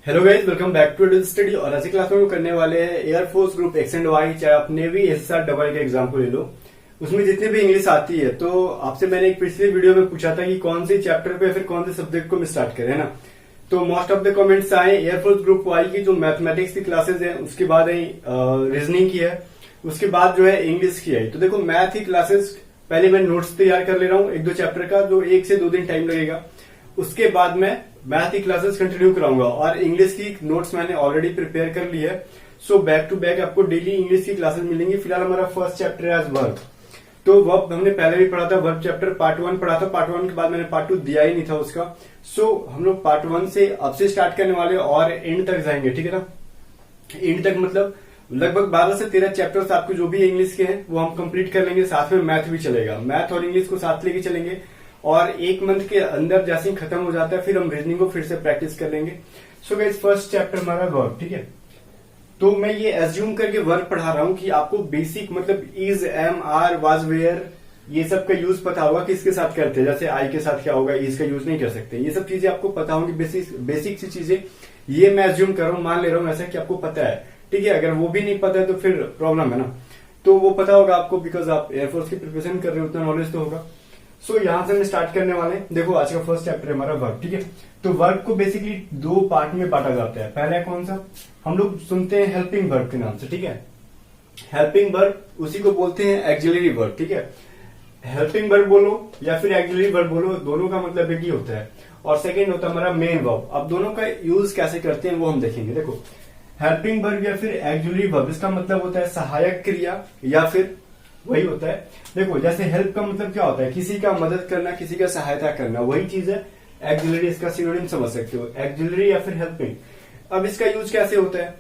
Hello guys, welcome back to digital study. और आज की क्लास में करने वाले हैं air force group X and Y, चाहे आप नेवी एसएसआर डबल के एग्जाम को ले लो, उसमें जितनी भी इंग्लिश आती है। तो आपसे मैंने एक पिछले वीडियो में पूछा था कि कौन से चैप्टर पे फिर कौन से सब्जेक्ट को स्टार्ट करें, है ना। तो मोस्ट ऑफ द कमेंट्स आए एयरफोर्स ग्रुप वाई की जो मैथमेटिक्स की क्लासेज है, उसके बाद रीजनिंग की है, उसके बाद जो है इंग्लिश की है। तो देखो, मैथ की क्लासेस पहले मैं नोट्स तैयार कर ले रहा हूँ एक दो चैप्टर का, जो 1 से 2 दिन टाइम लगेगा। उसके बाद मैं मैथ की क्लासेस कंटिन्यू कराऊंगा और इंग्लिश की नोट्स मैंने ऑलरेडी प्रिपेयर कर ली है। सो बैक टू बैक आपको डेली इंग्लिश की क्लासेस मिलेंगी। फिलहाल हमारा फर्स्ट चैप्टर है आज वर्ब। तो वर्ब हमने पहले भी पढ़ा था, वर्ब चैप्टर पार्ट 1 पढ़ा था। पार्ट 1 के बाद मैंने पार्ट 2 दिया ही नहीं था उसका। सो हम लोग पार्ट 1 से अब से स्टार्ट करने वाले और एंड तक जाएंगे, ठीक है ना। एंड तक मतलब लगभग 12 से 13 चैप्टर्स आपको जो भी इंग्लिश के हैं वो हम कंप्लीट कर लेंगे। साथ में मैथ भी चलेगा, मैथ और इंग्लिश को साथ लेके चलेंगे। और 1 मंथ के अंदर जैसे ही खत्म हो जाता है फिर हम रीजनिंग को फिर से प्रैक्टिस कर लेंगे। सो गाइस, फर्स्ट चैप्टर हमारा वर्ब, ठीक है। तो मैं ये एज्यूम करके वर्ब पढ़ा रहा हूं कि आपको बेसिक मतलब is, am, are, was, were, ये सब का यूज पता होगा किसके साथ करते हैं। जैसे आई के साथ क्या होगा, इज का यूज नहीं कर सकते। ये सब चीजें आपको पता होंगी, बेसिक सी चीजें। ये मैं एज्यूम कर रहा हूं, मान ले रहा हूं ऐसा कि आपको पता है, ठीक है। अगर वो भी नहीं पता है तो फिर प्रॉब्लम है ना। तो वो पता होगा आपको, बिकॉज आप एयरफोर्स की प्रिपरेशन कर रहे हो, उतना नॉलेज तो होगा। सो यहां से हम स्टार्ट करने वाले हैं। देखो, आज का फर्स्ट चैप्टर है हमारा वर्ब, ठीक है। तो वर्ब को बेसिकली 2 पार्ट में बांटा जाता है। पहला कौन सा, हम लोग सुनते हैं हेल्पिंग वर्ब के नाम से, ठीक है। हेल्पिंग वर्ब, उसी को बोलते हैं एक्सिलरी वर्ब, ठीक है। हेल्पिंग वर्ब बोलो या फिर एक्सिलरी वर्ब बोलो, दोनों का मतलब एक ही होता है। और सेकेंड होता है हमारा मेन वर्ब। अब दोनों का यूज कैसे करते हैं वो हम देखेंगे। देखो, हेल्पिंग वर्ब या फिर एक्सिलरी वर्ब, इसका मतलब होता है सहायक क्रिया, या फिर वही होता है। देखो, जैसे हेल्प का मतलब क्या होता है, किसी का मदद करना, किसी का सहायता करना, वही चीज है एक्सिलरी। इसका सिनोनिम समझ सकते हो, एक्सिलरी या फिर हेल्पिंग। अब इसका यूज कैसे होता है,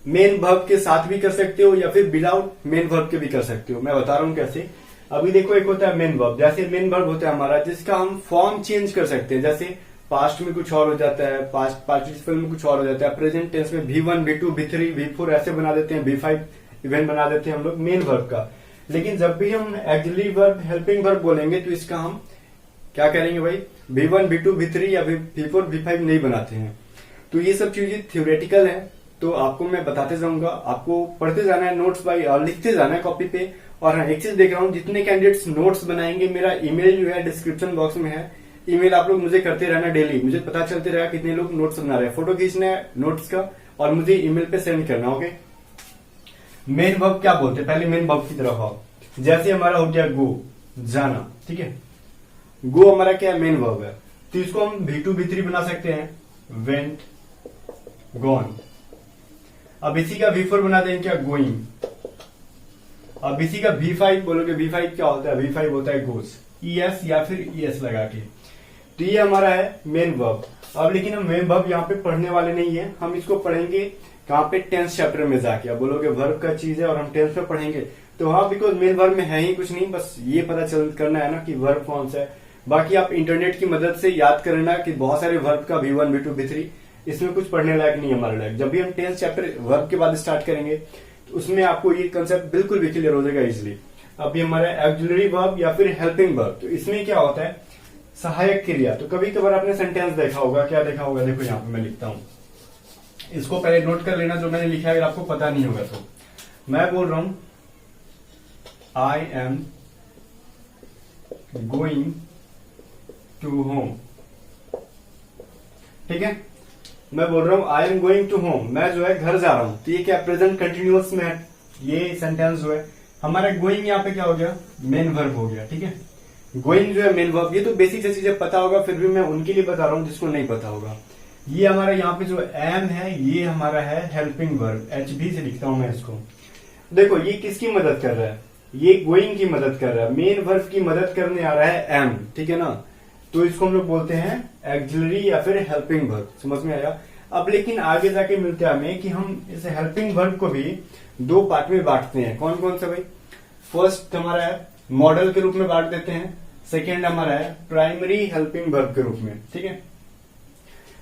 मेन वर्ब के साथ भी कर सकते हो या फिर विदाउट मेन वर्ब के भी कर सकते हो। मैं बता रहा हूं कैसे। अभी देखो, एक होता है मेन वर्ब। जैसे मेन वर्ब होता है हमारा जिसका हम फॉर्म चेंज कर सकते हैं। जैसे पास्ट में कुछ और हो जाता है, पास्ट पार्टिसिपल में कुछ और हो जाता है, प्रेजेंट टेंस में V1, V2, V3, V4 ऐसे बना देते हैं, V5 इवेंट बना देते हैं हम लोग मेन वर्ब का। लेकिन जब भी हम एक्सिलरी वर्ब, हेल्पिंग वर्ब बोलेंगे तो इसका हम क्या करेंगे भाई, V1, V2, V3 या V4, V5 नहीं बनाते हैं। तो ये सब चीजें थ्योरेटिकल है, तो आपको मैं बताते जाऊंगा। आपको पढ़ते जाना है, नोट्स बाई लिखते जाना है कॉपी पे। और हाँ, एक चीज देख रहा हूँ, जितने कैंडिडेट्स नोट्स बनाएंगे, मेरा ईमेल जो है डिस्क्रिप्शन बॉक्स में है। ईमेल आप लोग मुझे करते रहना डेली, मुझे पता चलते रहेगा कितने लोग नोट्स बना रहे हैं। फोटो खींचना है नोट्स का और मुझे ईमेल पे सेंड करना, ओके। मेन वर्ब क्या बोलते हैं, पहले मेन वर्ब की तरफ आओ। जैसे हमारा हो गया गो, जाना, ठीक है। गो हमारा क्या है, मेन वर्ब है। तो इसको हम V2, V3 बना सकते हैं, वेंट, गॉन। अब इसी का V4 बना देंगे क्या, गोइंग। अब इसी का V5 बोलोगे, V5 क्या होता है, V5 होता है गोस, ES या फिर ES लगा के। तो ये हमारा है मेन वर्ब। अब लेकिन हम मेन वर्ब यहाँ पे पढ़ने वाले नहीं है, हम इसको पढ़ेंगे कहाँ पे, टेंस चैप्टर में जाके। अब बोलोगे वर्ब का चीज है और हम टेंस में पढ़ेंगे, तो हाँ, बिकॉज मेन वर्ब में है ही कुछ नहीं, बस ये पता चल करना है ना कि वर्ब कौन सा है। बाकी आप इंटरनेट की मदद से याद करना कि बहुत सारे वर्ब का V1, V2, V3, इसमें कुछ पढ़ने लायक नहीं है हमारे लायक। जब भी हम टेंस चैप्टर वर्ब के बाद स्टार्ट करेंगे तो उसमें आपको ये कंसेप्ट बिल्कुल भी क्लियर हो जाएगा इजिली। अब ये हमारा एक्सिलरी वर्ब या फिर हेल्पिंग वर्ब, तो इसमें क्या होता है, सहायक क्रिया। तो कभी कभार आपने सेंटेंस देखा होगा, क्या देखा होगा, देखो यहाँ पे मैं लिखता हूं, इसको पहले नोट कर लेना जो मैंने लिखा है, अगर आपको पता नहीं होगा तो। मैं बोल रहा हूं I am going to home, ठीक है। मैं बोल रहा हूं I am going to home, मैं जो है घर जा रहा हूं। तो ये क्या, प्रेजेंट कंटिन्यूअस में है ये सेंटेंस जो है हमारा। गोइंग यहाँ पे क्या हो गया, मेन वर्ब हो गया, ठीक है। गोइंग जो है मेन वर्ब। ये तो बेसिक से चीजें पता होगा, फिर भी मैं उनके लिए बता रहा हूं जिसको नहीं पता होगा। ये हमारा यहाँ पे जो एम है, ये हमारा है हेल्पिंग वर्ब, HB से लिखता हूं मैं इसको। देखो, ये किसकी मदद कर रहा है, ये गोइंग की मदद कर रहा है, मेन वर्ब की मदद करने आ रहा है एम, ठीक है ना। तो इसको हम लोग बोलते हैं एक्सिलरी या फिर हेल्पिंग वर्ब। समझ में आया। अब लेकिन आगे जाके मिलता है हमें कि हम इस हेल्पिंग वर्ब को भी 2 पार्ट में बांटते हैं। कौन कौन सा भाई, फर्स्ट हमारा है मॉडल के रूप में बांट देते हैं, सेकेंड हमारा है प्राइमरी हेल्पिंग वर्ब के रूप में, ठीक है।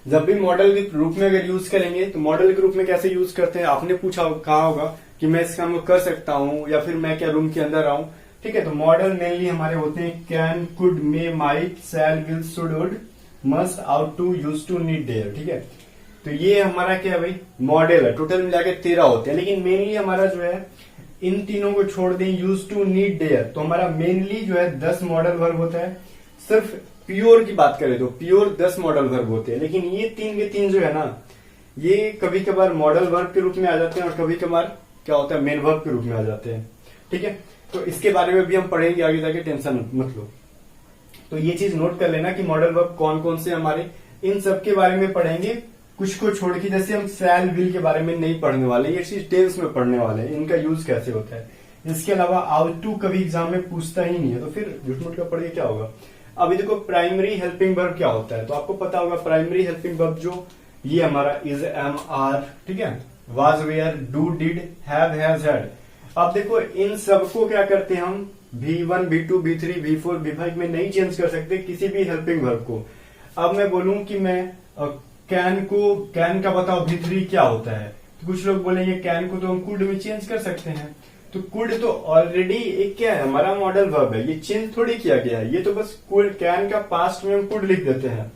जब भी मॉडल के रूप में अगर यूज करेंगे तो मॉडल के रूप में कैसे यूज करते हैं, आपने पूछा कहा होगा कि मैं इस काम को कर सकता हूं या फिर मैं क्या रूम के अंदर आऊं, ठीक है। तो मॉडल मेनली हमारे होते हैं can, could, may, might, shall, will, should, would, must, ought to, used to, need, dare, ठीक है। तो ये हमारा क्या है भाई, मॉडल है। टोटल मिला के 13 होते हैं, लेकिन मेनली हमारा जो है इन तीनों को छोड़ दें, यूज टू, नीड, डेयर, तो हमारा मेनली जो है 10 मॉडल वर्ब होता है। सिर्फ प्योर की बात करें तो प्योर 10 मॉडल वर्ब होते हैं, लेकिन ये 3 के 3 जो है ना, ये कभी कभार मॉडल वर्ब के रूप में आ जाते हैं और कभी कभार क्या होता है, मेन वर्ब के रूप में आ जाते हैं। ठीक है, तो इसके बारे में भी हम पढ़ेंगे आगे जाके, टेंशन मत लो। तो ये चीज नोट कर लेना कि मॉडल वर्ब कौन कौन से हमारे, इन सब के बारे में पढ़ेंगे, कुछ को छोड़ के। जैसे हम शैल, विल के बारे में नहीं पढ़ने वाले, ये चीज टेंस में पढ़ने वाले हैं, इनका यूज कैसे होता है। इसके अलावा आउट टू कभी एग्जाम में पूछता ही नहीं है, तो फिर झूठ मूठ का पढ़ के क्या होगा। अभी देखो प्राइमरी हेल्पिंग वर्ब क्या होता है, तो आपको पता होगा प्राइमरी हेल्पिंग वर्ब जो ये हमारा इज, एम, आर, ठीक है, was, were, do, did, have, has, had. अब देखो इन सबको क्या करते हैं हम, V1, V2, V3, V4, V5 में नहीं चेंज कर सकते किसी भी हेल्पिंग वर्ब को। अब मैं बोलूं कि मैं कैन का बताओ V3 क्या होता है, तो कुछ लोग बोलेंगे कैन को तो हम कुड में चेंज कर सकते हैं। तो कुड तो ऑलरेडी एक क्या है, हमारा मॉडल वर्ब है, ये चेंज थोड़ी किया गया है, ये तो बस कुड, कैन का पास्ट में हम कुड लिख देते हैं।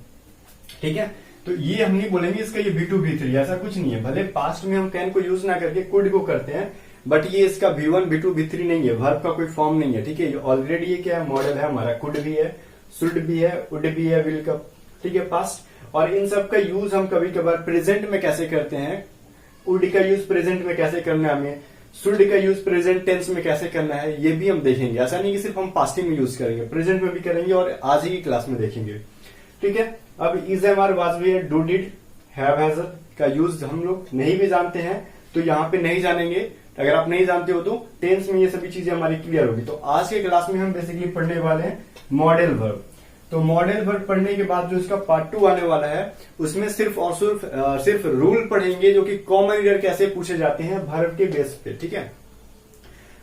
ठीक है, तो ये हम नहीं बोलेंगे इसका ये V2, V3, ऐसा कुछ नहीं है। भले पास्ट में हम कैन को यूज ना करके कुड को करते हैं, बट ये इसका V1, V2, V3 नहीं है, वर्ब का कोई फॉर्म नहीं है। ठीक है, ऑलरेडी ये क्या है, मॉडल है हमारा, कुड भी है, शुड भी है, वुड भी है, विल का, ठीक है, पास्ट। और इन सब का यूज हम कभी कभार प्रेजेंट में कैसे करते हैं, वुड का यूज प्रेजेंट में कैसे करना है हमें, शुड का यूज प्रेजेंट टेंस में कैसे करना है, ये भी हम देखेंगे। ऐसा नहीं कि सिर्फ हम पास्टिंग में यूज करेंगे, प्रेजेंट में भी करेंगे और आज ही की क्लास में देखेंगे। ठीक है, अब is, am, are, was, were, do, did, have, has का यूज हम लोग नहीं भी जानते हैं, तो यहाँ पे नहीं जानेंगे। अगर आप नहीं जानते हो तो टेंस में ये सभी चीजें हमारी क्लियर होगी। तो आज के क्लास में हम बेसिकली पढ़ने वाले हैं मॉडल वर्ब। तो मॉडल वर्ब पढ़ने के बाद जो इसका पार्ट 2 आने वाला है, उसमें सिर्फ और सिर्फ रूल पढ़ेंगे जो कि कॉमन एरर कैसे पूछे जाते हैं वर्ब के बेस पे। ठीक है,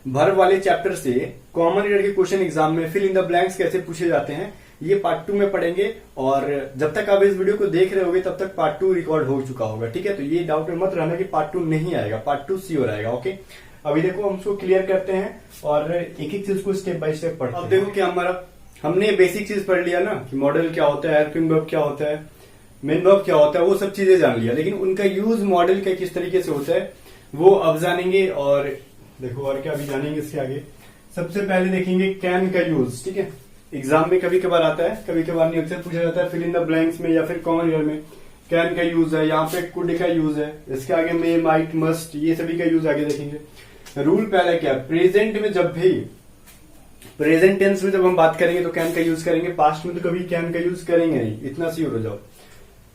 वर्ब वाले चैप्टर से कॉमन एरर के क्वेश्चन एग्जाम में फिल इन द ब्लैंक्स कैसे पूछे जाते हैं, ये पार्ट 2 में पढ़ेंगे। और जब तक आप इस वीडियो को देख रहे होगे तब तक पार्ट 2 रिकॉर्ड हो चुका होगा। ठीक है, तो ये डाउट में मत रहना कि पार्ट 2 नहीं आएगा, पार्ट 2 श्योर आएगा। ओके, अभी देखो हम उसको क्लियर करते हैं और एक एक चीज को स्टेप बाय स्टेप पढ़ते हैं। अब देखो क्या हमारा, हमने बेसिक चीज पढ़ लिया ना कि मॉडल क्या होता है, हेल्पिंग वर्ब क्या होता है, मेन वर्ब क्या होता है, वो सब चीजें जान लिया। लेकिन उनका यूज मॉडल का किस तरीके से होता है वो अब जानेंगे। और देखो और क्या अभी जानेंगे इसके आगे। सबसे पहले देखेंगे कैन का यूज। ठीक है, एग्जाम में कभी कभार आता है, कभी कभार नहीं, अक्सर पूछा जाता है फिल इन द ब्लैंक्स में या फिर कॉमन एरर में। कैन का यूज है, यहाँ पे कुड का यूज है, इसके आगे में माइट, मस्ट, ये सभी का यूज आगे देखेंगे। रूल पहला क्या, प्रेजेंट में जब भी, प्रेजेंट टेंस में जब हम बात करेंगे तो कैन का यूज करेंगे, पास्ट में तो कभी कैन का यूज करेंगे नहीं, इतना श्योर हो जाओ।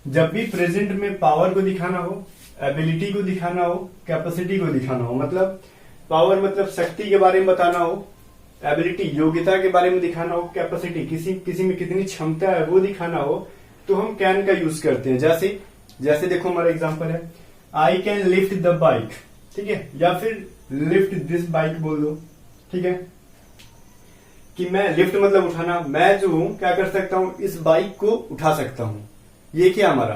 जब भी प्रेजेंट में पावर को दिखाना हो, एबिलिटी को दिखाना हो, कैपेसिटी को दिखाना हो, मतलब पावर मतलब शक्ति के बारे में बताना हो, एबिलिटी योग्यता के बारे में दिखाना हो, कैपेसिटी किसी में कितनी क्षमता है वो दिखाना हो, तो हम कैन का यूज करते हैं। जैसे देखो हमारा एग्जांपल है, I can lift the bike. ठीक है, या फिर लिफ्ट दिस बाइक बोल दो। ठीक है, कि मैं, लिफ्ट मतलब उठाना, मैं जो हूं क्या कर सकता हूं, इस बाइक को उठा सकता हूं। ये क्या हमारा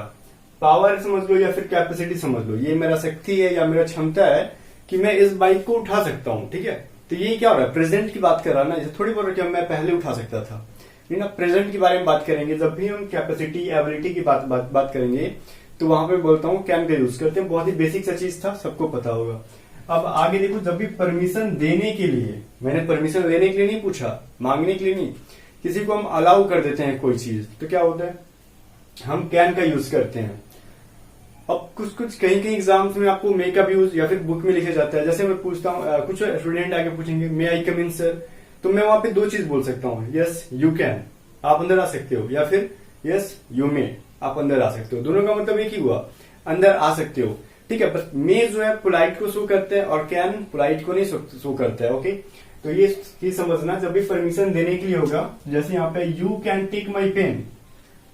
पावर समझ लो या फिर कैपेसिटी समझ लो, ये मेरा शक्ति है या मेरा क्षमता है कि मैं इस बाइक को उठा सकता हूं। ठीक है, तो ये क्या हो रहा है, प्रेजेंट की बात कर रहा ना, थोड़ी बोल रहा मैं पहले उठा सकता था, नहीं ना, प्रेजेंट के बारे में बात करेंगे। जब भी हम कैपेसिटी, एबिलिटी की बात करेंगे तो वहां पे बोलता हूँ कैन का यूज करते हैं। बहुत ही बेसिक सा चीज था, सबको पता होगा। अब आगे देखो, जब भी परमिशन देने के लिए, मैंने परमिशन लेने के लिए नहीं पूछा, मांगने के लिए नहीं, किसी को हम अलाउ कर देते हैं कोई चीज, तो क्या होता है, हम कैन का यूज करते हैं। अब कुछ कहीं एग्जाम्स में आपको मे का यूज या फिर बुक में लिखा जाता है। जैसे मैं पूछता हूँ, कुछ स्टूडेंट आगे पूछेंगे मे आई कम इन सर, तो मैं वहां पे दो चीज बोल सकता हूँ, यस यू कैन, आप अंदर आ सकते हो, या फिर यस यू मे, आप अंदर आ सकते हो। दोनों का मतलब एक ही हुआ, अंदर आ सकते हो। ठीक है, बस मे जो है पोलाइट को शो करते हैं और कैन पोलाइट को नहीं शो करता है। ओके, तो ये चीज समझना, जब भी परमिशन देने के लिए होगा, जैसे यहाँ पे you can take my pen,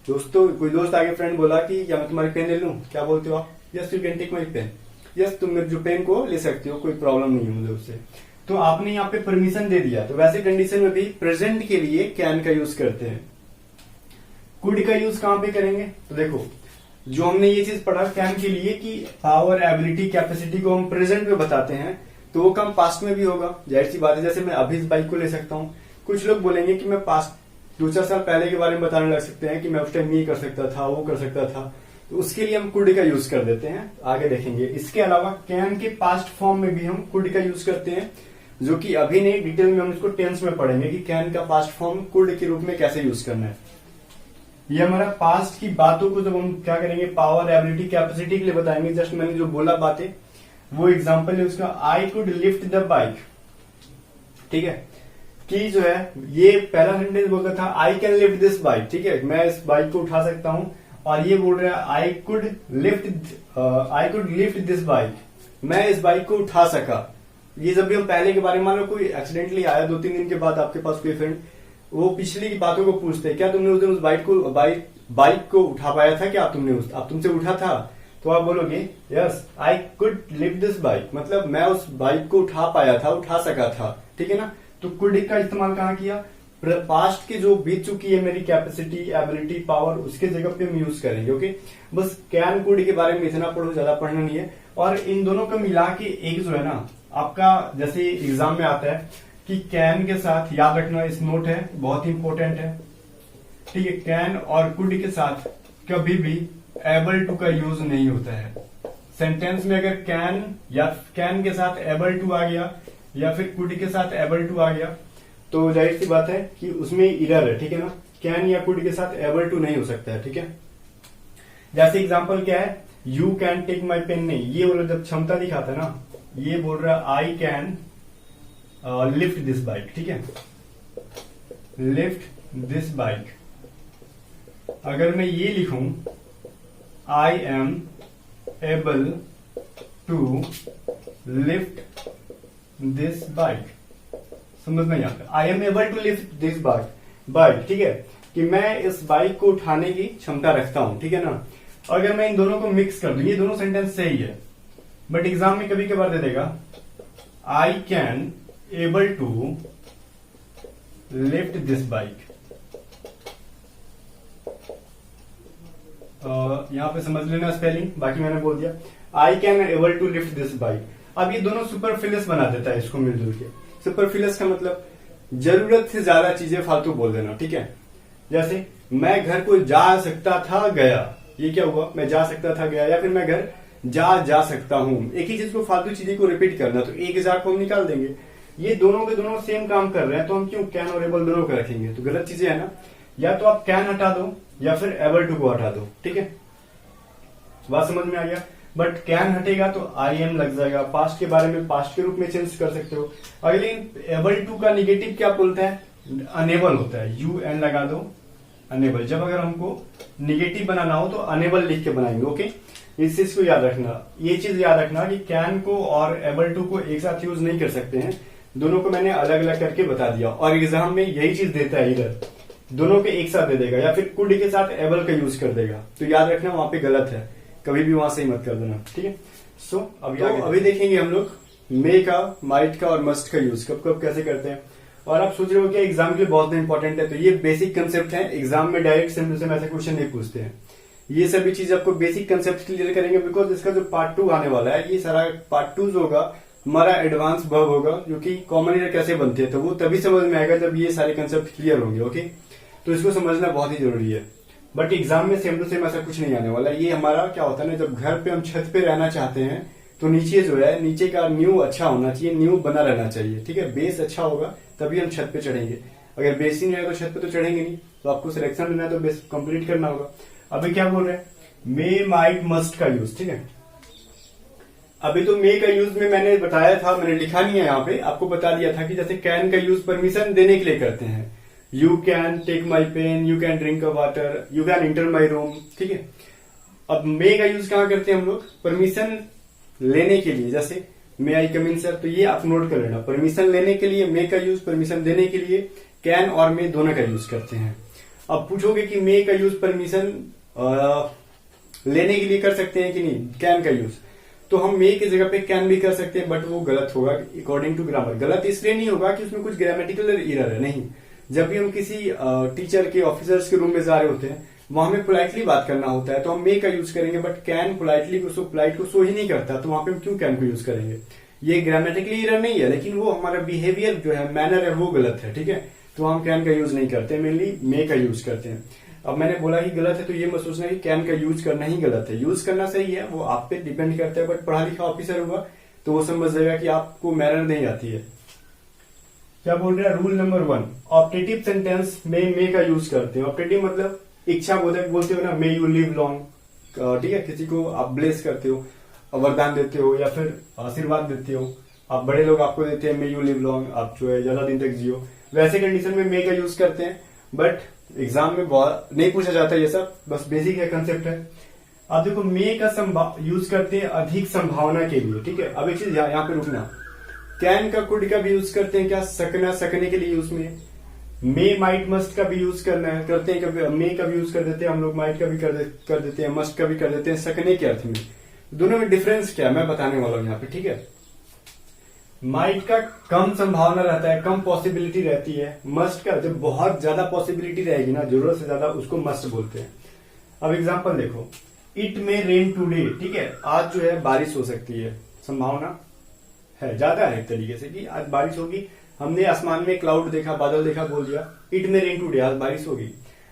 दोस्तों कोई दोस्त आगे फ्रेंड बोला कि क्या मैं तुम्हारी पेन ले लूं, क्या बोलते हो आप, yes you can take my pen, yes तुम मेरे जो पेन को ले सकते हो, कोई प्रॉब्लम नहीं है मुझे उससे। तो आपने यहाँ पे परमिशन दे दिया, तो वैसे कंडीशन में भी प्रेजेंट के लिए कैन का यूज करते हैं। कुड का यूज कहां पे करेंगे, तो देखो जो हमने ये चीज पढ़ा कैन के लिए कि पावर, एबिलिटी, कैपेसिटी को हम प्रेजेंट में बताते हैं, तो वो काम पास्ट में भी होगा, जाहिर सी बात है। जैसे मैं अभी इस बाइक को ले सकता हूँ, कुछ लोग बोलेंगे कि मैं पास्ट 2-4 साल पहले के बारे में बताने लग सकते हैं कि मैं उस टाइम ये कर सकता था, वो कर सकता था, तो उसके लिए हम कुड का यूज कर देते हैं, आगे देखेंगे। इसके अलावा कैन के पास्ट फॉर्म में भी हम कुड का यूज करते हैं, जो कि अभी नहीं, डिटेल में हम इसको टेंस में पढ़ेंगे कि कैन का पास्ट फॉर्म कुड के रूप में कैसे यूज करना है। ये हमारा पास्ट की बातों को जब हम क्या करेंगे, पावर, एबिलिटी, कैपेसिटी के लिए बताएंगे। जस्ट मैंने जो बोला बातें, वो एग्जाम्पल है उसका, I could lift the bike. ठीक है, कि जो है ये पहला सेंटेंस बोलता था आई कैन लिफ्ट दिस बाइक। ठीक है, मैं इस बाइक को उठा सकता हूं, और ये बोल रहा है I could lift this bike, मैं इस बाइक को उठा सका। ये जब भी हम पहले के बारे में, मान लो कोई एक्सीडेंटली आया 2-3 दिन के बाद आपके पास कोई फ्रेंड, वो पिछली की बातों को पूछते हैं, क्या तुमने उस दिन उस बाइक को उठा पाया था, क्या तुमने तुमसे उठा था? तो आप बोलोगे yes I could lift this bike, मतलब मैं उस बाइक को उठा पाया था, उठा सका था। ठीक है ना, तो कुड का इस्तेमाल कहाँ किया? पास्ट की जो बीत चुकी है मेरी कैपेसिटी, एबिलिटी, पावर, उसके जगह पे हम यूज करेंगे। ओके, बस कैन कुड के बारे में इतना पढ़ो, ज्यादा पढ़ना नहीं है। और इन दोनों को मिला के एक जो है ना, आपका जैसे एग्जाम में आता है कि कैन के साथ, याद रखना इस नोट है, बहुत ही इंपॉर्टेंट है। ठीक है, कैन और कुड के साथ कभी भी एबल टू का यूज नहीं होता है। सेंटेंस में अगर कैन या कैन के साथ एबल टू आ गया, या फिर कुड के साथ एबल टू आ गया, तो जाहिर सी बात है कि उसमें इरर है। ठीक है ना, कैन या कुड के साथ एबल टू नहीं हो सकता है। ठीक है, जैसे एग्जांपल क्या है, you can take my pen, नहीं, ये बोलो जब क्षमता दिखाता है ना, ये बोल रहा है I can lift this bike. ठीक है, लिफ्ट दिस बाइक। अगर मैं ये लिखूं I am able to lift this bike, समझ नहीं आता। I am able to lift this bike, ठीक है, कि मैं इस बाइक को उठाने की क्षमता रखता हूं। ठीक है ना, अगर मैं इन दोनों को मिक्स कर दूं, ये दोनों सेंटेंस सही है, बट एग्जाम में कभी कभार दे देगा I can able to lift this bike. यहां पे समझ लेना स्पेलिंग, बाकी मैंने बोल दिया I can able to lift this bike. अब ये दोनों सुपरफ्लुअस बना देता है इसको मिलजुल के। सुपरफ्लुअस का मतलब जरूरत से ज्यादा चीजें फालतू बोल देना। ठीक है, जैसे मैं घर को जा सकता था गया, ये क्या हुआ, मैं जा सकता था गया, या फिर मैं घर जा सकता हूं। एक ही चीज को, फालतू चीजें को रिपीट करना, तो 1000 को हम निकाल देंगे। ये दोनों के दोनों सेम काम कर रहे हैं, तो हम क्यों कैन और एबल दोनों को रखेंगे? तो गलत चीजें है ना, या तो आप कैन हटा दो या फिर एबल टू को हटा दो। ठीक है, बात समझ में आ गया। बट कैन हटेगा तो आई एम लग जाएगा। पास्ट के बारे में पास्ट के रूप में चेंज कर सकते हो। अगले एबल टू का निगेटिव क्या बोलता है? अनेबल होता है, यू एन लगा दो, अनेबल। जब अगर हमको निगेटिव बनाना हो तो अनेबल लिख के बनाएंगे। ओके, इस चीज को याद रखना। ये चीज याद रखना कि कैन को और एबल टू को एक साथ यूज नहीं कर सकते हैं, दोनों को मैंने अलग अलग करके बता दिया। और एग्जाम में यही चीज देता है, इधर दोनों के एक साथ दे देगा, या फिर कुड के साथ एबल का यूज कर देगा। तो याद रखना वहां पे गलत है, कभी भी वहां से ही मत कर देना। ठीक है, सो अभी देखेंगे हम लोग मे का, माइट का और मस्ट का यूज कब कब कैसे करते हैं। और आप सोच रहे हो कि एग्जाम के लिए बहुत इंपॉर्टेंट है, तो ये बेसिक कंसेप्ट है। एग्जाम में डायरेक्ट सिंपल से ऐसे क्वेश्चन नहीं पूछते हैं। ये सभी चीज आपको बेसिक कंसेप्ट क्लियर करेंगे, बिकॉज इसका जो पार्ट 2 आने वाला है, ये सारा पार्ट 2 जो होगा हमारा एडवांस वर्ब होगा, जो कि कॉमन ईयर कैसे बनते हैं, तो वो तभी समझ में आएगा जब ये सारे कंसेप्ट क्लियर होंगे। ओके, तो इसको समझना बहुत ही जरूरी है। बट एग्जाम में सेम टू सेम ऐसा कुछ नहीं आने वाला। ये हमारा क्या होता है ना, जब घर पे हम छत पे रहना चाहते हैं तो नीचे जो है, नीचे का न्यू अच्छा होना चाहिए, न्यू बना रहना चाहिए। ठीक है, बेस अच्छा होगा तभी हम छत पे चढ़ेंगे। अगर बेस ही नहीं है तो छत पे तो चढ़ेंगे नहीं। तो आपको सिलेक्शन लेना है तो बेस कंप्लीट करना होगा। अभी क्या बोल रहे हैं, मे माइट मस्ट का यूज। ठीक है, अभी तो मे का यूज में मैंने बताया था, मैंने लिखा नहीं है यहाँ पे, आपको बता दिया था कि जैसे कैन का यूज परमिशन देने के लिए करते हैं। You can take my pen, you can drink a water, you can enter my room. ठीक है, अब मे का यूज कहाँ करते हैं हम लोग? परमिशन लेने के लिए। जैसे मे आई कम इन सर, तो ये आप नोट कर लेना। परमिशन लेने के लिए मे का यूज, परमिशन देने के लिए कैन और मे दोनों का यूज करते हैं। अब पूछोगे कि मे का यूज परमिशन लेने के लिए कर सकते हैं कि नहीं, कैन का यूज, तो हम मे की जगह पे कैन भी कर सकते हैं, बट वो गलत होगा अकॉर्डिंग टू ग्रामर। गलत इसलिए नहीं होगा कि उसमें कुछ ग्रामेटिकल एरर है, नहीं। जब भी हम किसी टीचर के, ऑफिसर्स के रूम में जा रहे होते हैं, वहां हमें पोलाइटली बात करना होता है, तो हम मे का यूज करेंगे। बट कैन पोलाइटली पोलाइट को शो ही नहीं करता, तो वहां पे हम क्यों कैन को यूज करेंगे? ये ग्रामेटिकली एरर नहीं है, लेकिन वो हमारा बिहेवियर जो है, मैनर है, वो गलत है। ठीक है, तो हम कैन का यूज नहीं करते, मेनली मे का यूज करते हैं। अब मैंने बोला कि गलत है तो ये मत सोचना कि कैन का यूज करना ही गलत है, यूज करना सही है, वो आप पे डिपेंड करता है। बट पढ़ा लिखा ऑफिसर हुआ तो वो समझ जाएगा कि आपको मैनर नहीं आती है। क्या बोल रहे हैं, रूल नंबर 1, ऑप्टेटिव सेंटेंस में मे का यूज करते हैं। ऑप्टेटिव मतलब इच्छा बोधक बोलते हो ना, मे यू लिव लॉन्ग, ठीक है, किसी को आप ब्लेस करते हो, वरदान देते हो या फिर आशीर्वाद देते हो, आप बड़े लोग आपको देते हैं मे यू लिव लॉन्ग, आप जो है ज्यादा दिन तक जियो, वैसे कंडीशन में मे का यूज करते हैं। बट एग्जाम में बहुत नहीं पूछा जाता ये सब, बस बेसिक है, कंसेप्ट है। अब देखो मे का यूज करते हैं अधिक संभावना के लिए, ठीक है। अब एक चीज यहाँ पे रुकना, कैन का कुड का भी यूज करते हैं क्या, सकना सकने के लिए यूज में, मे माइट मस्ट का भी यूज करते हैं, कभी मे का भी यूज कर देते हैं हम लोग, माइट का भी कर देते हैं, मस्ट का भी कर देते हैं सकने के अर्थ में। दोनों में डिफरेंस क्या है मैं बताने वाला हूं यहाँ पे, ठीक है। माइट का कम संभावना रहता है, कम पॉसिबिलिटी रहती है। मस्ट का जब बहुत ज्यादा पॉसिबिलिटी रहेगी ना, जरूरत से ज्यादा, उसको मस्ट बोलते हैं। अब एग्जांपल देखो, इट मे रेन टुडे, ठीक है, आज जो है बारिश हो सकती है, संभावना है, ज्यादा है एक तरीके से कि आज बारिश होगी। हमने आसमान में क्लाउड देखा, बादल देखा, बोल दिया इट मे रेन टुडे, आज बारिश होगी।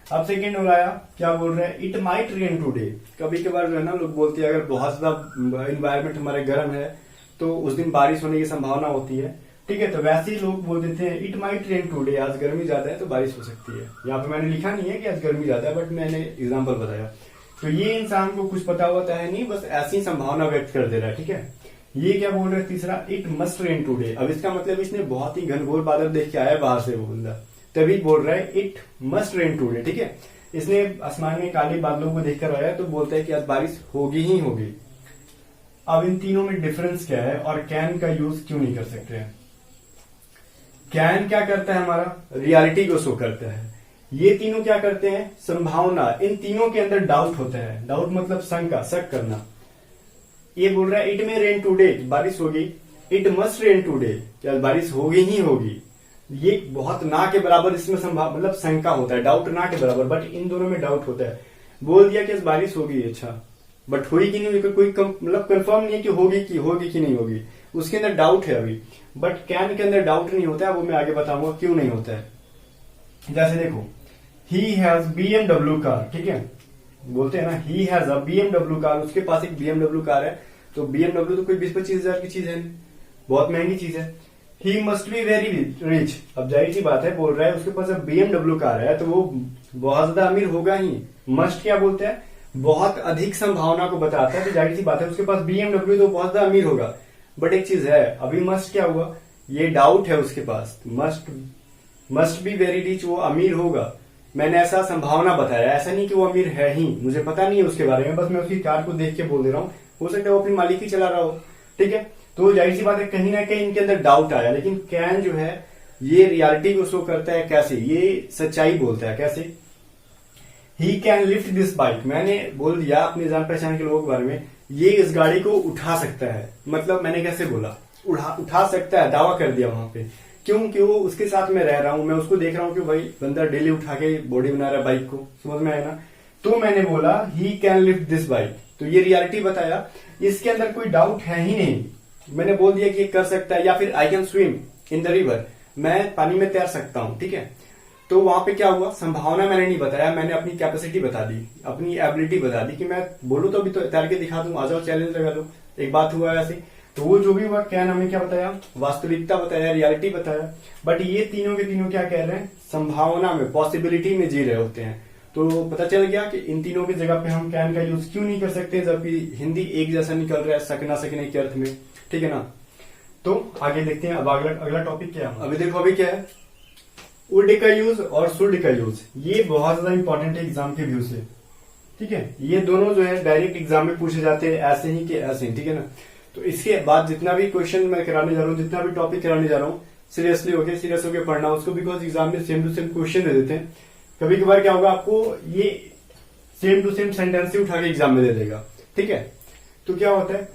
अब सेकेंड हो आया, क्या बोल रहे हैं, इट माइट रेन टुडे। कभी कभार जो है ना लोग बोलते हैं अगर बहुत ज्यादा इन्वायरमेंट हमारे गर्म है तो उस दिन बारिश होने की संभावना होती है, ठीक है। तो वैसे ही लोग बोल देते हैं इट माइट रेन टुडे, आज गर्मी ज्यादा है तो बारिश हो सकती है। यहाँ पे मैंने लिखा नहीं है कि आज गर्मी ज्यादा है, बट मैंने एग्जाम्पल बताया। तो ये इंसान को कुछ पता होता है नहीं, बस ऐसी संभावना व्यक्त कर दे रहा है, ठीक है। ये क्या बोल रहे हैं तीसरा, इट मस्ट रेन टुडे। अब इसका मतलब इसने बहुत ही घनघोर बादल देख के आया बाहर से वो बंदा, तभी बोल रहा है इट मस्ट रेन टुडे, ठीक है। इसने आसमान में काले बादलों को देखकर आया तो बोलता है कि आज बारिश होगी ही होगी। अब इन तीनों में डिफरेंस क्या है और कैन का यूज क्यों नहीं कर सकते हैं। कैन क्या करता है, हमारा रियलिटी को शो करता है। ये तीनों क्या करते हैं, संभावना। इन तीनों के अंदर डाउट होता है, डाउट मतलब शंका, शक करना। ये बोल रहा है इट में रेन टुडे, बारिश होगी, इट मस्ट रेन टुडे, क्या बारिश होगी ही होगी। ये बहुत ना के बराबर इसमें मतलब शंका होता है, डाउट ना के बराबर, बट इन दोनों में डाउट होता है। बोल दिया कि बारिश होगी, अच्छा, बट हुई कि नहीं हुई, कोई मतलब कंफर्म नहीं है कि होगी कि नहीं होगी, उसके अंदर डाउट है अभी। बट कैन के अंदर डाउट नहीं होता है, वो मैं आगे बताऊंगा क्यों नहीं होता है। जैसे देखो, ही हैज BMW कार, ठीक है, बोलते हैं ना he has a BMW car, उसके पास एक BMW कार है। तो BMW तो कोई 20-25 हजार की चीज है, बहुत महंगी चीज है। He must be very rich, अब जाहिर सी बात है, बोल रहा है उसके पास अब BMW कार है तो वो बहुत ज्यादा अमीर होगा ही। मस्ट क्या बोलते हैं, बहुत अधिक संभावना को बताता है, तो जाहिर सी बात है उसके पास BMW तो बहुत ज्यादा अमीर होगा। बट एक चीज है, अभी मस्ट क्या हुआ, ये डाउट है उसके पास, मस्ट बी वेरी रिच, वो अमीर होगा। मैंने ऐसा संभावना बताया, ऐसा नहीं कि वो अमीर है ही, मुझे पता नहीं है उसके बारे में, बस मैं उसकी कार को देख के बोल दे रहा हूँ, हो सकता है वो अपनी मालिक ही चला रहा हो, ठीक है। तो जाहिर सी बात है कहीं ना कहीं इनके अंदर डाउट आया। लेकिन कैन जो है ये रियलिटी को शो करता है, कैसे, ये सच्चाई बोलता है, कैसे, he can lift this bike, मैंने बोल दिया अपने जान पहचान के लोगों के बारे में, ये इस गाड़ी को उठा सकता है। मतलब मैंने कैसे बोला, उठा सकता है, दावा कर दिया वहां पे, क्योंकि वो उसके साथ में रह रहा हूं, मैं उसको देख रहा हूं कि भाई बंदा डेली उठा के बॉडी बना रहा है बाइक को, समझ में आया ना। तो मैंने बोला he can lift this bike, तो ये रियलिटी बताया, इसके अंदर कोई डाउट है ही नहीं। मैंने बोल दिया कि ये कर सकता है, या फिर I can swim in the river, मैं पानी में तैर सकता हूं, ठीक है। तो वहां पे क्या हुआ, संभावना मैंने नहीं बताया, मैंने अपनी कैपेसिटी बता दी, अपनी एबिलिटी बता दी कि मैं बोलूं तो अभी तो तैर के दिखा दूं, आ जाओ चैलेंज लगा दो, एक बात हुआ ऐसे। तो वो जो भी हुआ, कैन हमें क्या बताया, वास्तविकता बताया, रियलिटी बताया। बट ये तीनों के तीनों क्या कह रहे हैं, संभावना में, पॉसिबिलिटी में जी रहे होते हैं। तो पता चल गया कि इन तीनों की जगह पे हम कैन का यूज क्यों नहीं कर सकते, जबकि हिंदी एक जैसा निकल रहा है सकना सकने के अर्थ में, ठीक है ना। तो आगे देखते हैं, अब अगला टॉपिक क्या है। अभी देखो अभी क्या है, वुड का यूज और शुड का यूज, ये बहुत ज्यादा इंपॉर्टेंट है एग्जाम के व्यू से, ठीक है। ये दोनों जो है डायरेक्ट एग्जाम में पूछे जाते हैं, ऐसे ही कि ऐसे ही, ठीक है ना। तो इसके बाद जितना भी क्वेश्चन मैं कराने जा रहा हूँ, जितना भी टॉपिक कराने जा रहा हूँ, सीरियस होकर पढ़ना उसको, बिकॉज एग्जाम में सेम टू सेम क्वेश्चन दे देते हैं। कभी कभार क्या होगा, आपको ये सेम टू सेम सेंटेंस ही उठा के एग्जाम में दे देगा, ठीक है। तो क्या होता है,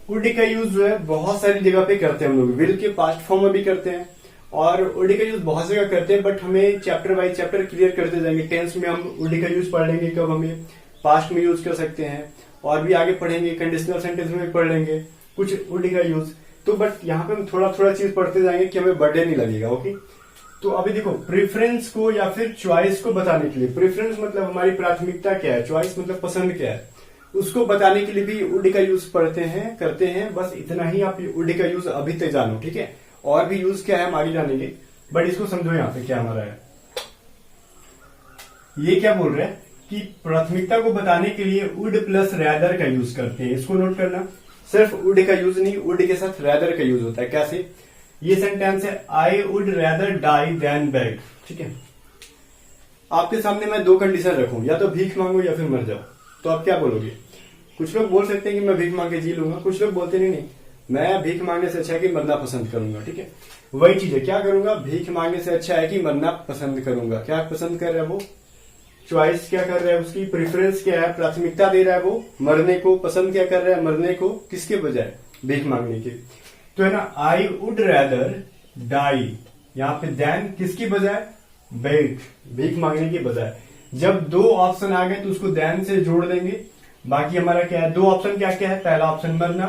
वुड का यूज जो है बहुत सारी जगह पे करते हैं हम लोग, विल के पास्ट फॉर्म में भी करते हैं, और वुड का यूज बहुत जगह करते हैं। बट हमें चैप्टर बाय चैप्टर क्लियर करते जाएंगे। टेंस में हम वुड का यूज पढ़ लेंगे, कब हमें पास्ट में यूज कर सकते हैं, और भी आगे पढ़ेंगे, कंडीशनल सेंटेंस में भी पढ़ लेंगे कुछ वुड का यूज। तो बट यहाँ पे हम थोड़ा थोड़ा चीज पढ़ते जाएंगे कि हमें बर्थडे नहीं लगेगा, ओके। तो अभी देखो, प्रेफरेंस को या फिर चॉइस को बताने के लिए, प्रेफरेंस मतलब हमारी प्राथमिकता क्या है, चॉइस मतलब पसंद क्या है, उसको बताने के लिए भी वुड का यूज करते हैं। बस इतना ही आप वुड का यूज अभी तक जानो, ठीक है। और भी यूज क्या है हम आगे जानेंगे, बट इसको समझो यहाँ पे क्या हमारा है। ये क्या बोल रहे हैं कि प्राथमिकता को बताने के लिए वुड प्लस रैदर का यूज करते हैं। इसको नोट करना, सिर्फ वुड का यूज नहीं, वुड के साथ रैदर का यूज होता है। कैसे? ये सेंटेंस है, I would rather die than beg, ठीक है। आपके सामने मैं दो कंडीशन रखूं, या तो भीख मांगो या फिर मर जाओ, तो आप क्या बोलोगे? कुछ लोग बोल सकते हैं कि मैं भीख मांग के जी लूंगा, कुछ लोग बोलते नहीं, मैं भीख मांगने से अच्छा है कि मरना पसंद करूंगा, ठीक है। वही चीज है, क्या करूंगा? भीख मांगने से अच्छा है कि मरना पसंद करूंगा। क्या पसंद कर रहा है वो? चॉइस क्या कर रहा है, उसकी प्रेफरेंस क्या है, प्राथमिकता दे रहा है वो मरने को। पसंद क्या कर रहा है? मरने को। किसके बजाय? भीख मांगने के। तो है ना, आई वुड रैदर डाई, यहाँ पे देन किसकी बजाय? बेग, भीख मांगने के बजाय। जब दो ऑप्शन आ गए तो उसको देन से जोड़ देंगे। बाकी हमारा क्या है? दो ऑप्शन क्या क्या है? पहला ऑप्शन मरना,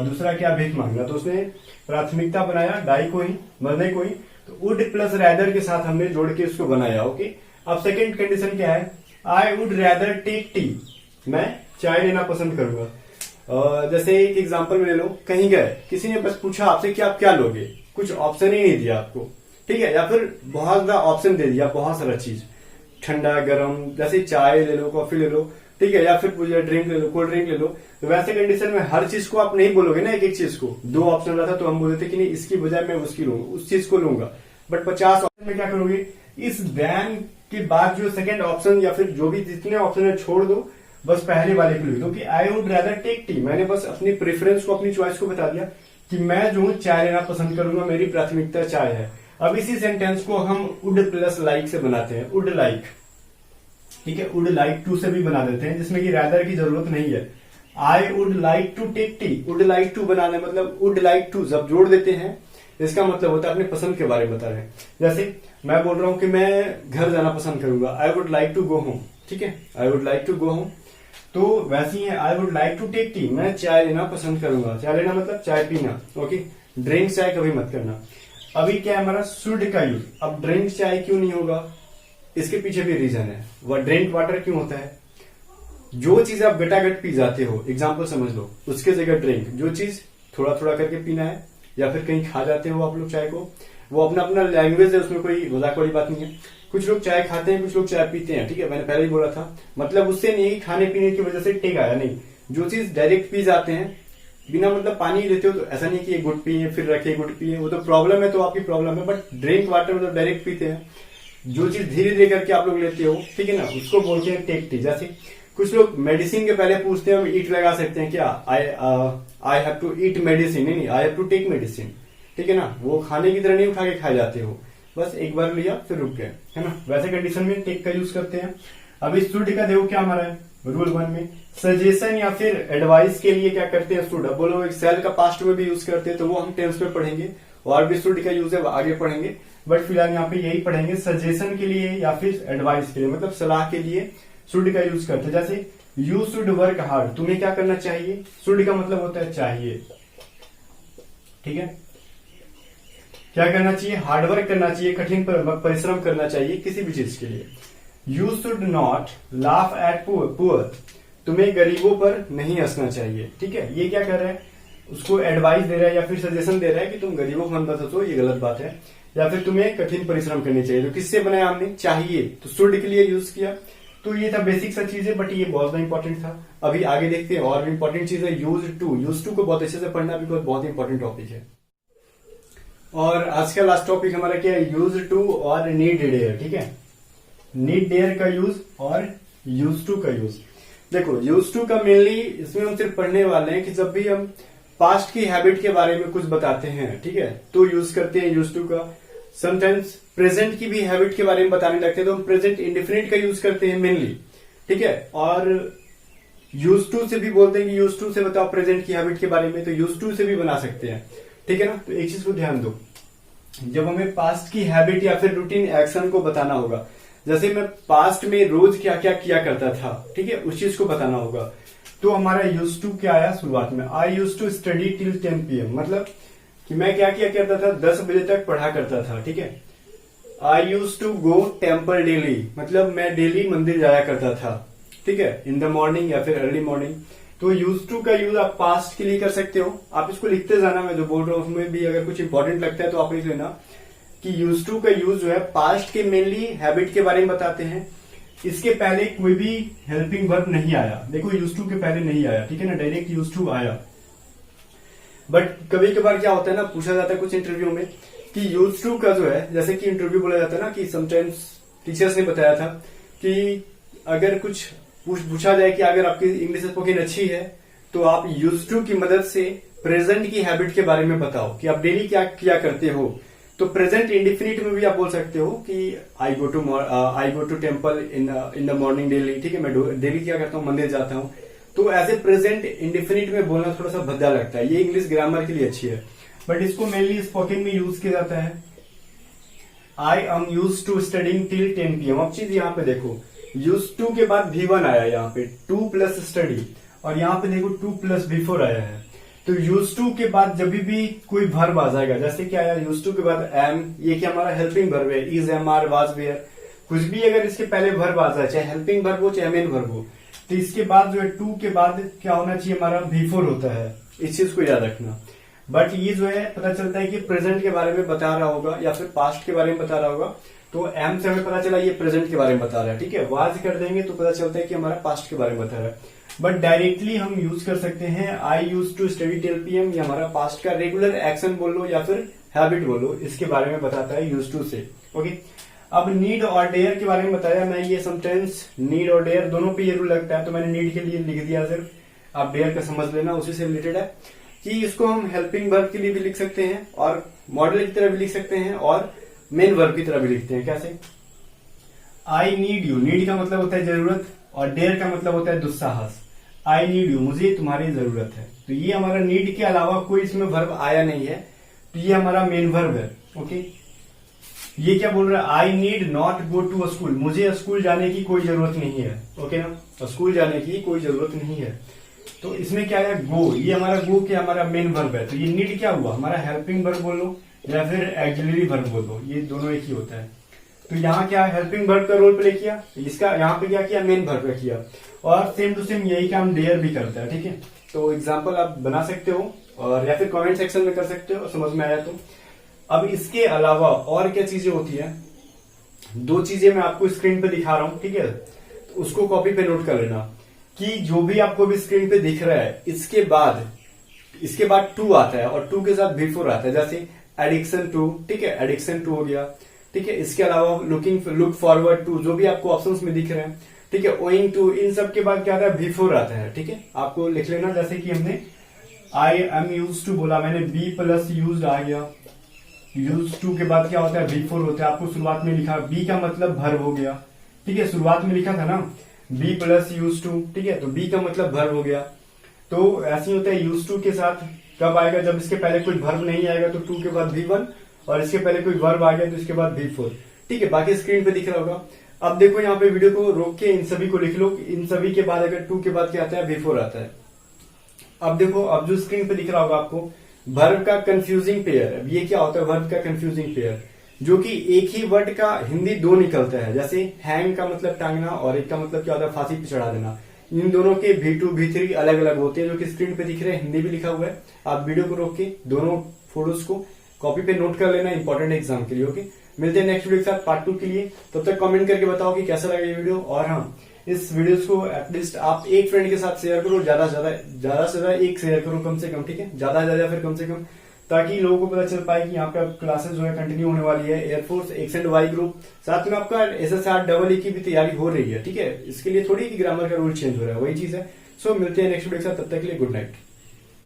दूसरा क्या? भीख मांगना। तो उसने प्राथमिकता बनाया डाई को ही, मरने को ही। तो वुड प्लस रैदर के साथ हमने जोड़ के उसको बनाया। ओके, अब सेकेंड कंडीशन क्या है? I would rather take tea, मैं चाय लेना पसंद करूंगा। जैसे एक एग्जांपल में ले लो, कहीं गए, किसी ने बस पूछा आपसे कि आप क्या लोगे, कुछ ऑप्शन ही नहीं दिया आपको, ठीक है, या फिर बहुत ज्यादा ऑप्शन दे दिया, बहुत सारा चीज, ठंडा गर्म, जैसे चाय ले लो, कॉफी ले लो, ठीक है, या फिर ड्रिंक ले लो, कोल्ड ड्रिंक ले लो। तो वैसे कंडीशन में हर चीज को आप नहीं बोलोगे ना, एक एक चीज को। दो ऑप्शन रहता तो हम बोलते कि नहीं, इसकी बजाय मैं उसकी लूंगा, उस चीज को लूंगा। बट 50 ऑप्शन में क्या करोगे? इस देन के बाद जो सेकंड ऑप्शन या फिर जो भी जितने ऑप्शन है छोड़ दो, बस पहले वाले को लिख दो कि I would rather take tea. मैंने बस अपनी प्रेफरेंस को, अपनी चॉइस को बता दिया कि मैं जो हूं चाय लेना पसंद करूंगा, मेरी प्राथमिकता चाय है। अब इसी सेंटेंस को हम वुड प्लस लाइक से बनाते हैं, वुड लाइक, ठीक है, वुड लाइक टू से भी बना देते हैं, जिसमें कि रैदर की जरूरत नहीं है। I would like to take tea, would like to बनाना मतलब वुड लाइक टू जब जोड़ देते हैं, इसका मतलब होता है अपनी पसंद के बारे में बता रहे हैं। जैसे मैं बोल रहा हूं कि मैं घर जाना पसंद करूंगा, I would like to go home, ठीक है, I would like to go home. तो वैसे ही है, I would like to take tea, मैं चाय लेना पसंद करूंगा। चाय लेना मतलब चाय पीना, ओके, ड्रिंक चाय कभी मत करना। अभी क्या है हमारा? शुड का यूज। अब ड्रिंक चाय क्यों नहीं होगा? इसके पीछे भी रीजन है। वह ड्रिंक वाटर क्यों होता है? जो चीज आप गटागट पी जाते हो, एग्जाम्पल समझ लो, उसके जगह ड्रिंक। जो चीज थोड़ा थोड़ा करके पीना है, या फिर कहीं खा जाते हो आप लोग चाय को, वो अपना अपना लैंग्वेज है, उसमें कोई मजाक वाली बात नहीं है। कुछ लोग चाय खाते हैं, कुछ लोग चाय पीते हैं, ठीक है, मैंने पहले ही बोला था। मतलब उससे नहीं खाने पीने की वजह से टेक आया, नहीं। जो चीज डायरेक्ट पी जाते हैं, बिना मतलब पानी लेते हो, तो ऐसा नहीं कि एक गुट पिए फिर रखे गुट पिए, वो तो प्रॉब्लम है, तो आपकी प्रॉब्लम है। बट ड्रिंक वाटर मतलब डायरेक्ट पीते हैं। जो चीज धीरे धीरे करके आप लोग लेते हो, ठीक है ना, उसको बोलते हैं टेक टी। जैसे कुछ लोग मेडिसिन के पहले पूछते हैं, हम ईट लगा सकते हैं क्या? I have to eat medicine, नहीं, I have to take medicine, ठीक है ना। वो खाने की तरह नहीं उठा के खाए जाते हो, बस एक बार लिया फिर रुक गए, है ना। वैसे कंडीशन में टेक का यूज करते हैं। अब इस शुड का देखो क्या हमारा है रूल 1 में, सजेशन या फिर एडवाइस के लिए क्या करते हैं? शुड। अब बोलो सेल का पास्ट में भी यूज करते हैं, तो वो हम टेंस में पढ़ेंगे, और भी शुड का यूज है वो आगे पढ़ेंगे। बट फिलहाल यहाँ पे यही पढ़ेंगे, सजेशन के लिए या फिर एडवाइस के लिए, मतलब सलाह के लिए शुड का यूज करते हैं। जैसे यू शुड वर्क हार्ड, तुम्हें क्या करना चाहिए? शुड का मतलब होता है चाहिए, ठीक है, क्या करना चाहिए? हार्डवर्क करना चाहिए, कठिन परिश्रम करना चाहिए किसी भी चीज के लिए। You should not laugh at poor, तुम्हें गरीबों पर नहीं हंसना चाहिए, ठीक है। ये क्या कर रहा है? उसको एडवाइस दे रहा है या फिर सजेशन दे रहा है कि तुम गरीबों को मत हंसो, ये गलत बात है। या फिर तुम्हें कठिन परिश्रम करनी चाहिए। तो किससे बनाया हमने? चाहिए, तो शुड के लिए यूज किया। तो ये था बेसिक सा चीज है, बट ये बहुत ज्यादा इंपॉर्टेंट था। अभी आगे देखते हैं, और भी इंपॉर्टेंट चीज है यूज टू। यूज टू को बहुत अच्छे से पढ़ना, बिकॉज बहुत इंपॉर्टेंट टॉपिक है। और आज का लास्ट टॉपिक हमारा क्या है? यूज टू और नीड डेयर, ठीक है। नीड डेयर का यूज और यूज टू का यूज। देखो, यूज टू का मेनली इसमें हम सिर्फ पढ़ने वाले हैं कि जब भी हम पास्ट की हैबिट के बारे में कुछ बताते हैं, ठीक है, तो यूज करते हैं यूज टू का। समटाइम्स प्रेजेंट की भी हैबिट के बारे में बताने लगते हैं, तो हम प्रेजेंट इंडिफिनिट का यूज करते हैं मेनली, ठीक है। और यूज टू से भी बोलते हैं कि यूज टू से बताओ प्रेजेंट की हैबिट के बारे में, तो यूज टू से भी बना सकते हैं, ठीक है ना। तो एक चीज को ध्यान दो, जब हमें पास्ट की हैबिट या फिर रूटीन एक्शन को बताना होगा, जैसे मैं पास्ट में रोज क्या क्या किया करता था, ठीक है, उस चीज को बताना होगा, तो हमारा यूज टू क्या आया शुरुआत में? I use to study till 10 PM, मतलब कि मैं क्या किया करता था, 10 बजे तक पढ़ा करता था, ठीक है। I use to go temple daily, मतलब मैं डेली मंदिर जाया करता था, ठीक है, इन द मॉर्निंग या फिर अर्ली मॉर्निंग। तो यूज टू का यूज आप पास्ट के लिए कर सकते हो। आप इसको लिखते जाना, मैं जो बोल रहा हूँ उसमें भी अगर कुछ इंपॉर्टेंट लगता है तो आप लिख लेना कि यूज टू का यूज जो है पास्ट के मेनली हैबिट के बारे में बताते हैं। इसके पहले कोई भी हेल्पिंग वर्ब नहीं आया, देखो यूज टू के पहले नहीं आया, ठीक है ना, डायरेक्ट यूज टू आया। बट कभी कभार क्या होता है ना, पूछा जाता है कुछ इंटरव्यू में कि यूज टू का जो है, जैसे कि इंटरव्यू बोला जाता है ना कि समटाइम्स टीचर्स ने बताया था कि अगर कुछ पूछा जाए कि अगर आपकी इंग्लिश स्पोकन अच्छी है तो आप यूज टू की मदद से प्रेजेंट की हैबिट के बारे में बताओ कि आप डेली क्या किया करते हो। तो प्रेजेंट इंडिफिनिट में भी आप बोल सकते हो कि I go to temple in the morning daily, ठीक है, मैं डेली क्या करता हूँ, मंदिर जाता हूँ। तो एज ए प्रेजेंट इंडिफिनिट में बोलना थोड़ा सा भद्दा लगता है, ये इंग्लिश ग्रामर के लिए अच्छी है, बट इसको मेनली स्पोकन में यूज किया जाता है। I am used to studying till 10 PM। अब चीज यहाँ पे देखो, यूज टू के बाद V1 आया, यहाँ पे 2 प्लस स्टडी, और यहाँ पे देखो 2 प्लस बिफोर आया है। तो यूज टू के बाद जब भी कोई वर्ब आ जाएगा, जैसे क्या आया यूज टू के बाद एम, ये क्या हमारा हेल्पिंग वर्ब है, is, am, are, was, were, कुछ भी अगर इसके पहले वर्ब आ जाए, चाहे हेल्पिंग वर्ब हो चाहे मेन वर्ब हो, तो इसके बाद जो है टू के बाद क्या होना चाहिए, हमारा बिफोर होता है। इस चीज को याद रखना। बट ये जो है पता चलता है कि प्रेजेंट के बारे में बता रहा होगा या फिर पास्ट के बारे में बता रहा होगा, तो एम से हमें पता चला ये प्रेजेंट के बारे में बता रहा है, ठीक है। वाज कर देंगे तो पता चलता है कि हमारा पास्ट के बारे में बता रहा है। बट डायरेक्टली हम यूज कर सकते हैं I use to study till PM, ये हमारा पास्ट का रेगुलर एक्शन बोल लो या फिर हैबिट बोलो, इसके बारे में बताता है यूज टू से। ओके, अब नीड और डेयर के बारे में बताया मैं, ये समटाइम्स नीड और डेयर दोनों पे ये रूल लगता है, तो मैंने नीड के लिए लिख दिया सिर्फ, आप डेयर का समझ लेना, उसी से रिलेटेड है कि इसको हम हेल्पिंग वर्ब के लिए भी लिख सकते हैं और मॉडल की तरह भी लिख सकते हैं और मेन वर्ब की तरह भी लिखते हैं। कैसे? आई नीड यू, नीड का मतलब होता है जरूरत और डेयर का मतलब होता है दुस्साहस। आई नीड यू, मुझे तुम्हारी जरूरत है, तो ये हमारा नीड के अलावा कोई इसमें वर्ब आया नहीं है, तो ये हमारा मेन वर्ब है। ओके, ये क्या बोल रहा है, I need not go to school, मुझे स्कूल जाने की कोई जरूरत नहीं है। ओके ना, स्कूल जाने की कोई जरूरत नहीं है। तो इसमें क्या है, गो, ये हमारा गो के हमारा मेन वर्ब है, तो ये नीड क्या हुआ, हमारा हेल्पिंग वर्ब बोलो या फिर एक्सिलरी वर्ब बोलो, ये दोनों एक ही होता है। तो यहाँ क्या हेल्पिंग वर्ब का रोल प्ले किया, इसका यहाँ पे क्या किया, मेन वर्ब का किया, और सेम टू सेम यही काम डेयर भी करता है, ठीक है। तो एग्जाम्पल आप बना सकते हो और या फिर कमेंट सेक्शन में कर सकते हो, समझ में आया तो। अब इसके अलावा और क्या चीजें होती है, दो चीजें मैं आपको स्क्रीन पे दिखा रहा हूं, ठीक है, तो उसको कॉपी पे नोट कर लेना कि जो भी आपको भी स्क्रीन पे दिख रहा है, इसके बाद टू आता है और टू के साथ बिफोर आता है, जैसे एडिक्शन टू, ठीक है, एडिक्शन टू हो गया, ठीक है। इसके अलावा लुक फॉरवर्ड टू, जो भी आपको ऑप्शंस में दिख रहे हैं, ठीक है, ओइंग टू, इन सब के बाद क्या आता है, बिफोर आता है, ठीक है। आपको लिख लेना, जैसे कि हमने आई एम यूज टू बोला, मैंने बी प्लस यूज आ गया, यूज टू के बाद क्या होता है, बिफोर होता है। आपको शुरुआत में लिखा, बी का मतलब वर्ब हो गया, ठीक है, शुरुआत में लिखा था ना बी प्लस यूज टू, ठीक है, तो बी का मतलब वर्ब हो गया। तो ऐसे ही होता है, यूज टू के साथ कब आएगा, जब इसके पहले कोई वर्ब नहीं आएगा, तो टू के बाद V1, और इसके पहले कोई वर्ब आ गया तो इसके बाद V4, ठीक है। बाकी स्क्रीन पे दिख रहा होगा। अब देखो यहाँ पे वीडियो को रोक के इन सभी को लिख लो, इन सभी के बाद अगर टू के बाद क्या आता है, V4 आता है। अब देखो, अब जो स्क्रीन पे दिख रहा होगा आपको, वर्ब का कंफ्यूजिंग पेयर, अब ये क्या होता है, वर्ब का कंफ्यूजिंग पेयर, जो कि एक ही वर्ड का हिंदी दो निकलता है, जैसे हैंग का मतलब टांगना और एक का मतलब क्या होता है, फांसी पे चढ़ा देना। इन दोनों के V2 V3 अलग अलग होते हैं, जो कि स्क्रीन पे दिख रहे हैं, हिंदी भी लिखा हुआ है। आप वीडियो को रोक के दोनों फोटोज को कॉपी पे नोट कर लेना, इंपॉर्टेंट एग्जाम के लिए। ओके, मिलते हैं नेक्स्ट वीडियो के साथ पार्ट 2 के लिए। तब तक कमेंट करके बताओ कि कैसा लगा ये वीडियो, और हाँ, इस वीडियो को एटलीस्ट आप एक फ्रेंड के साथ शेयर करो, ज्यादा से ज्यादा एक शेयर करो कम से कम, ठीक है, ज्यादा फिर कम से कम, ताकि लोगों को पता चल पाए कि यहाँ पे क्लासेस जो है कंटिन्यू होने वाली है। एयरफोर्स XY ग्रुप, साथ में आपका SSR EE की भी तैयारी हो रही है, ठीक है। इसके लिए थोड़ी ग्रामर का रूल चेंज हो रहा है, वही चीज है। सो मिलते हैं नेक्स्ट वीडियो के साथ, तब तक के लिए गुड नाइट।